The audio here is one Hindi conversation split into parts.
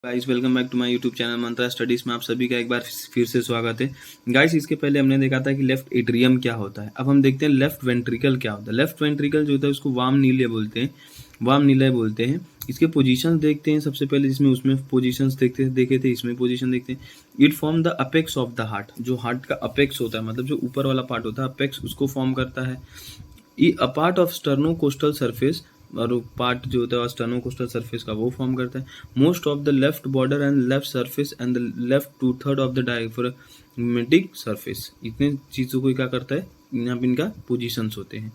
Guys welcome back to my YouTube channel Mantra Studies में आप सभी का एक बार फिर से स्वागत है। गाइस इसके पहले हमने देखा था कि लेफ्ट एट्रियम क्या होता है। अब हम देखते हैं लेफ्ट वेंट्रिकल क्या होता है। लेफ्ट वेंट्रिकल जो होता है उसको वाम नीले बोलते हैं। इसके पोजीशंस देखते हैं सबसे पहले, जिसमें उसमें पोजीशंस देखे थे, इसमें पोजीशन देखते हैं। It form the apex of the heart. जो हार्ट का अपेक्स होता है, मतलब जो ऊपर वाला पार्ट होता है अपेक्स, उसको फॉर्म करता है। अ पार्ट ऑफ स्टर्नोकोस्टल सरफेस, और पार्ट जो होता है स्टर्नोकोस्टल सरफेस का वो फॉर्म करता है। Most of the left border and left surface and the left 2/3 of the diaphragmatic surface. इतने चीज़ों को क्या करता है, यहाँ पे इनका पोजीशंस होते हैं।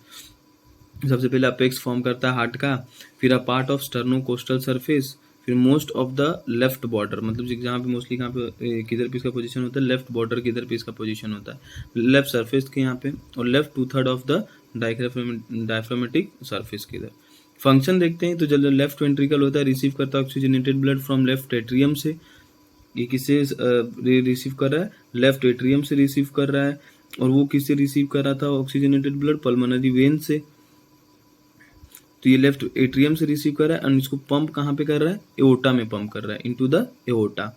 सबसे पहले अपेक्स फॉर्म करता है हार्ट का, फिर a part of sternocostal surface, फिर most of the left border, मतलब जहाँ पे मोस्टली कहाँ पे किधर पे इसका पोजीशन होता है, लेफ्ट बॉर्डर किधर पे इसका पोजीशन होता है, लेफ्ट सरफेस के यहाँ पे, और left 2/3 of the diaphragmatic surface के इधर। फंक्शन देखते हैं तो जब लेफ्ट वेंट्रिकल होता है रिसीव करता है oxygenated blood from left atrium से। ये किससे रिसीव कर रहा है, लेफ्ट एट्रियम से रिसीव कर रहा है। और वो किससे रिसीव कर रहा था ऑक्सीजनेटेड ब्लड, पल्मोनरी वेन से। तो ये लेफ्ट एट्रियम से रिसीव कर रहा है और इसको पंप कहाँ पे कर रहा है, एओर्टा में पंप कर रहा है, इनटू द एओर्टा।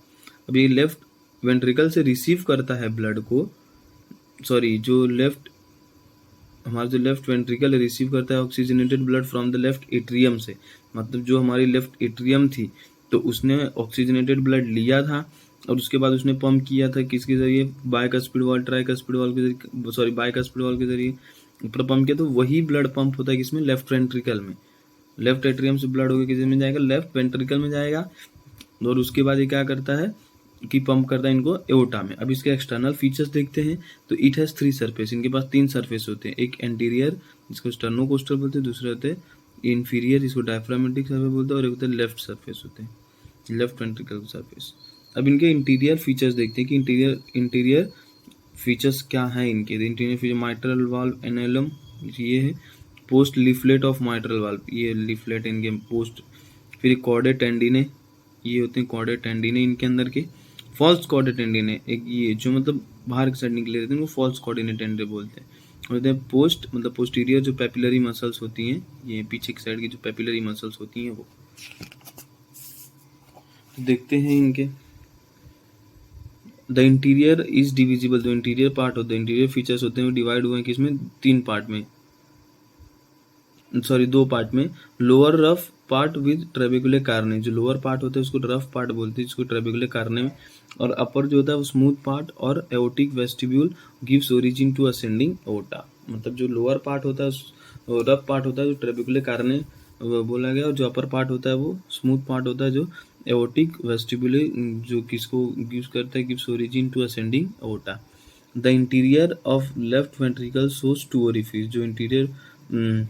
अब ये लेफ्ट वेंट्रिकल से रिसीव करता है ब्लड को, हमारा जो लेफ्ट वेंट्रिकल रिसीव करता है oxygenated blood from the left atrium से, मतलब जो हमारी लेफ्ट एट्रियम थी तो उसने ऑक्सीजनेटेड ब्लड लिया था और उसके बाद उसने पंप किया था किसके जरिए, बाइकस्पिड वाल्व, ट्राइकस्पिड वाल्व के जरिए, बाइकस्पिड वाल्व के जरिए ऊपर पंप किया। तो वही ब्लड पंप होता है किसमें, लेफ्ट वेंट्रिकल में। लेफ्ट एट्रियम से ब्लड होकर किस में जाएगा, लेफ्ट वेंट्रिकल में जाएगा। और उसके बाद ये क्या करता है कि पंप करता है इनको एओर्टा में। अब इसके एक्सटर्नल फीचर्स देखते हैं तो इट हैज 3 सरफेस, इनके पास 3 सरफेस होते हैं। एक एंटीरियर जिसको स्टर्नोकोस्टल बोलते हैं, दूसरे होते हैं इंफीरियर जिसको डायफ्रागमेटिक सरफेस बोलते हैं, और एक होता है लेफ्ट सरफेस होते हैं, लेफ्ट वेंट्रिकल सरफेस। अब इनके इंटीरियर फीचर्स देखते हैं कि इंटीरियर फीचर्स क्या है इनके। इंटीरियर फीचर माइट्रल वाल्व एनालम, ये है। Post leaflet of mitral valve, ये लीफलेट इनके पोस्ट। फिर कॉर्डेट टेंडिने, ये होते हैं कॉर्डेट टेंडिने इनके अंदर के। फॉल्स कॉर्डेट टेंडिने, एक ये जो मतलब बाहर की साइड निकले रहते हैं वो फॉल्स कॉर्डेट टेंडिने बोलते हैं। होते हैं पोस्ट, मतलब पोस्टीरियर जो पैपिलरी मसल्स होती हैं, ये पीछे की साइड की जो पैपिलरी मसल्स होती हैं वो देखते हैं इनके। द इंटीरियर इज डिविजिबल, जो इंटीरियर पार्ट होते हैं, इंटीरियर फीचर्स होते हैं वो डिवाइड हुए हैं किसमें, 3 पार्ट में, 2 पार्ट में। Lower rough part with trabeculae carneae, जो लोअर पार्ट होता है उसको रफ पार्ट बोलते हैं, जिसको ट्रेबेकुलर कार्ने में। और अपर जो होता है वो स्मूथ पार्ट, और aortic vestibule gives origin to ascending aorta. मतलब जो लोअर पार्ट होता है वो रफ पार्ट होता है जो ट्रेबेकुलर कार्ने बोला गया, और जो अपर पार्ट होता है वो स्मूथ पार्ट होता है जो एओर्टिक वेस्टिब्यूल, जो किसको गिव्स करता है, gives origin to ascending aorta. The interior of left ventricle shows 2 orifice, जो इंटीरियर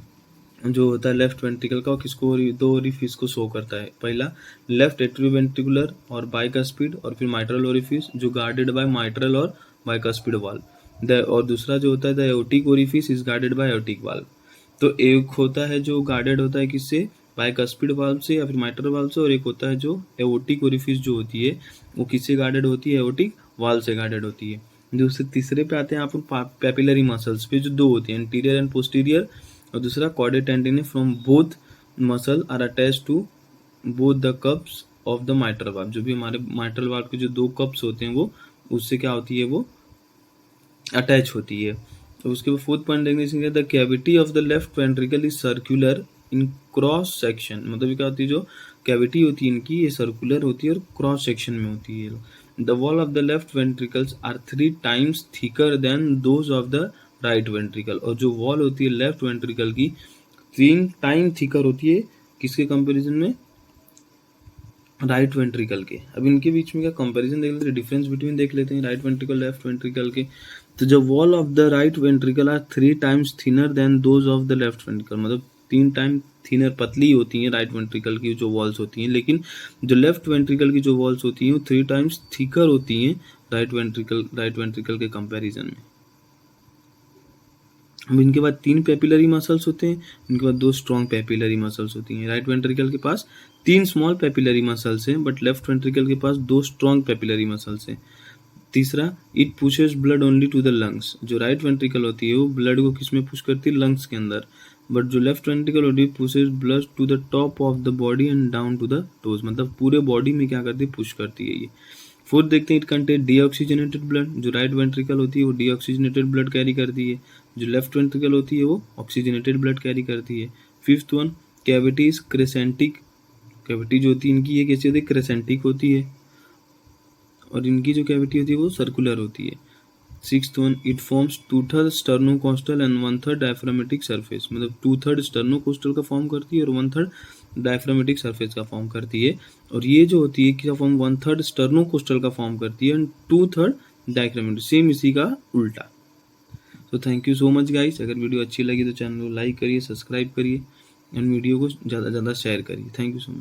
जो होता है लेफ्ट वेंट्रिकल का, किसको 2 ओरिफिस को शो करता है। पहला लेफ्ट एट्रियोवेंट्रिकुलर और बाइकस्पिड, और फिर माइट्रल ओरिफिस जो गार्डेड बाय माइट्रल और बाइकस्पिड वाल्व। और दूसरा जो होता है the aortic orifice is guarded by aortic valve. तो एक होता है जो गार्डेड होता है किससे, बाइकस्पिड वाल्व से या फिर माइट्रल वाल्व से, और एक होता है जो एओर्टिक ओरिफिस जो होती है वो किससे गार्डेड होती है, एओर्टिक वाल्व से गार्डेड होती है। दूसरे तीसरे पे आते हैं आप पैपिलरी मसल्स पे, जो 2 होती हैं, एंटीरियर एंड पोस्टीरियर, और दूसरा chordae tendineae from both muscle are attach to both the cups of the mitral valve. जो भी हमारे माइट्रल वाल्व के जो 2 कप्स होते हैं वो उससे क्या होती है, वो अटैच होती है। तो उसके बाद 4th पॉइंट देखने the cavity of the left ventricle is circular in cross section. मतलब क्या होती है, जो कैविटी होती है इनकी ये सर्कुलर होती है और क्रॉस सेक्शन में होती है। The wall of the left ventricles are 3 times thicker than those of the right ventricle. और जो वॉल होती है लेफ्ट वेंट्रिकल की 3 टाइम थिकर होती है, किसके कंपैरिजन में, राइट वेंट्रिकल के। अब इनके बीच में क्या कंपैरिजन देख लेते हैं, डिफरेंस बिटवीन देख लेते हैं राइट वेंट्रिकल लेफ्ट वेंट्रिकल के। तो जो wall of the right ventricle are 3 times thinner than those of the left ventricle, मतलब 3 टाइम थिनर, पतली होती हैं राइट वेंट्रिकल की जो वॉल्स होती हैं, लेकिन जो लेफ्ट वेंट्रिकल की जो वॉल्स होती हैं वो 3 times थिकर होती हैं राइट वेंट्रिकल के कंपैरिजन में। अब इनके बाद 3 पैपिलरी मसल्स होते हैं, इनके बाद 2 स्ट्रॉन्ग पैपिलरी मसल्स होती हैं। राइट वेंट्रिकल के पास 3 स्मॉल पैपिलरी मसल्स हैं, बट लेफ्ट वेंट्रिकल के पास 2 स्ट्रॉन्ग पैपिलरी मसल्स हैं। तीसरा, it pushes blood only to the lungs. जो राइट वेंट्रिकल होती है वो ब्लड को किस में पुश करती है, लंग्स के अंदर। बट जो लेफ्ट वेंट्रिकल होती है pushes blood to the top of the body and down to the toes, मतलब पूरे बॉडी में क्या करती है, पुश करती है ये। फोर्थ देखते हैं, इट कंटेन डीऑक्सीजनेटेड ब्लड, जो राइट वेंट्रिकल होती है वो डीऑक्सीजनेटेड ब्लड कैरी करती है, जो लेफ्ट वेंट्रिकल होती है वो ऑक्सीजनेटेड ब्लड कैरी करती है। फिफ्थ वन, कैविटीज क्रेसेंटिक, कैविटी जो होती है इनकी ये कैसी होती है, क्रेसेंटिक होती है, और इनकी जो कैविटी होती है वो सर्कुलर होती है। Sixth one, it forms 2/3 sternocostal and 1/3 diaphragmatic surface, मतलब 2/3 स्टर्नोकोस्टल का फॉर्म करती है और 1/3 डायफ्रामेटिक सरफेस का फॉर्म करती है। और ये जो होती है क्या फॉर्म, 1/3 स्टर्नोकोस्टल का फॉर्म करती है एंड 2/3 डायफ्रामेटिक, सेम इसी का उल्टा। तो thank you so much guys, अगर वीडियो अच्छी लगी तो चैनल को लाइक करिए, सब्सक्राइब करिए एंड वीडियो को ज़्यादा से ज़्यादा शेयर करिए। Thank you so much.